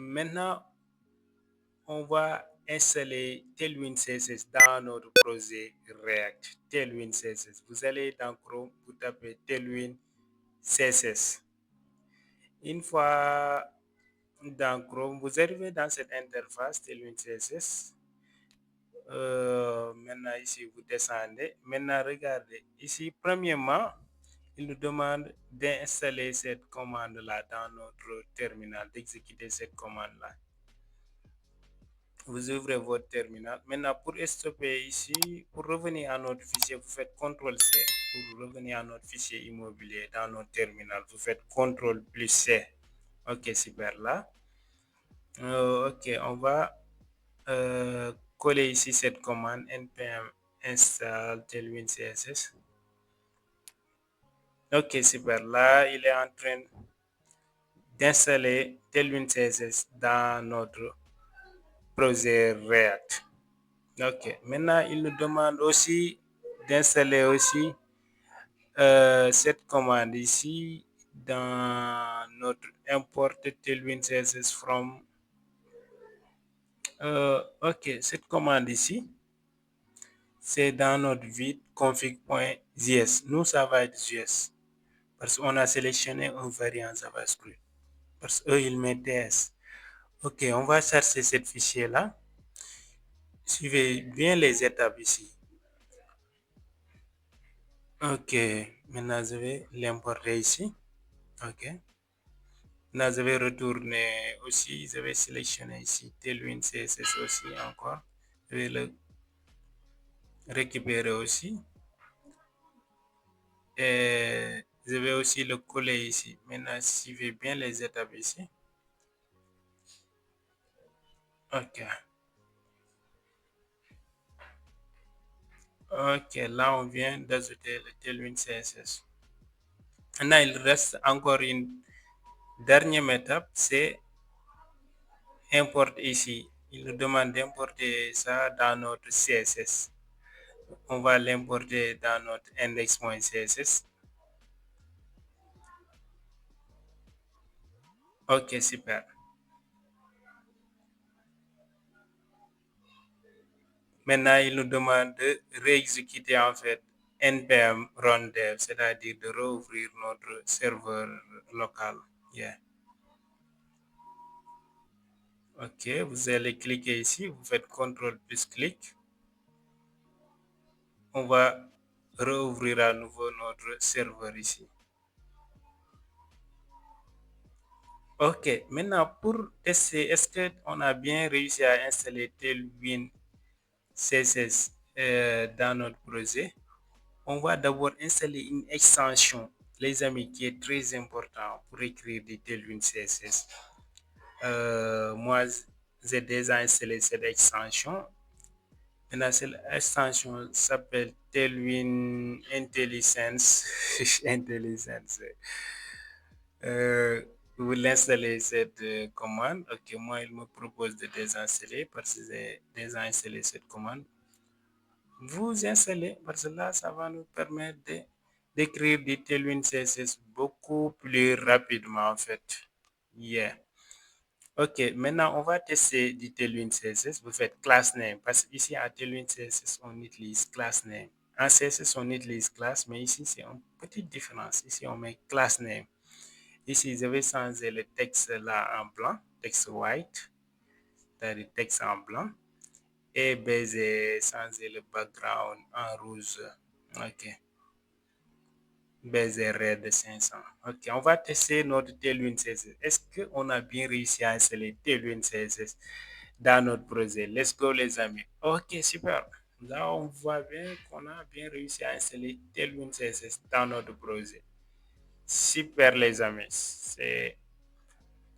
Maintenant, on va installer Tailwind CSS dans notre projet React. Tailwind CSS. Vous allez dans Chrome, vous tapez Tailwind CSS. Une fois dans Chrome, vous arrivez dans cette interface Tailwind CSS. Maintenant, ici, vous descendez. Maintenant, regardez. Ici, premièrement, il nous demande d'installer cette commande-là dans notre terminal, d'exécuter cette commande-là. Vous ouvrez votre terminal. Maintenant, pour stopper ici, pour revenir à notre fichier, vous faites CTRL-C. Pour revenir à notre fichier immobilier dans notre terminal, vous faites CTRL plus C. Ok, super là. Ok, on va coller ici cette commande npm install tailwind css. Ok, super. Là, il est en train d'installer tailwind css dans notre projet React. Ok, maintenant il nous demande aussi d'installer aussi cette commande ici dans notre import tailwind css from. Ok, cette commande ici, c'est dans notre vide config.js. Nous, ça va être JS parce qu'on a sélectionné un variant JavaScript parce qu'eux, ils mettent TS. Ok, on va chercher ce fichier-là. Suivez bien les étapes ici. Ok, maintenant je vais l'importer ici. Ok, maintenant je vais retourner aussi, je vais sélectionner ici Tailwind CSS aussi encore. Je vais le récupérer aussi. Et je vais aussi le coller ici. Maintenant, suivez bien les étapes ici. Ok. Ok, là on vient d'ajouter le Tailwind CSS. Maintenant, il reste encore une dernière étape, c'est importer ici. Il nous demande d'importer ça dans notre CSS. On va l'importer dans notre index.css. Ok, super. Maintenant, il nous demande de réexécuter en fait npm run dev, c'est-à-dire de rouvrir notre serveur local. Yeah. Ok, vous allez cliquer ici, vous faites CTRL plus clic. On va rouvrir à nouveau notre serveur ici. Ok, maintenant pour tester, est-ce qu'on a bien réussi à installer Tailwind CSS dans notre projet? On va d'abord installer une extension, les amis, qui est très important pour écrire des Tailwind CSS. Moi, j'ai déjà installé cette extension. Maintenant, cette extension s'appelle Tailwind Intelligence. Intelligence. Vous l'installez cette commande. Ok, moi, il me propose de désinstaller parce que j'ai déjà installé cette commande. Vous installez parce que là, ça va nous permettre d'écrire du Tailwind CSS beaucoup plus rapidement en fait. Yeah. Ok, maintenant on va tester du Tailwind CSS. Vous faites class name parce qu'ici à Tailwind CSS on utilise class name. En CSS on utilise class, mais ici c'est une petite différence. Ici on met class name. Ici je vais changer le texte là en blanc, texte white, c'est-à-dire texte en blanc. Et baiser, changer le background en rouge. Ok. Baiser red de 500. Ok, on va tester notre Tailwind CSS. Est-ce qu'on a bien réussi à installer Tailwind CSS dans notre projet? Let's go les amis. Ok, super. Là, on voit bien qu'on a bien réussi à installer Tailwind CSS dans notre projet. Super les amis. C'est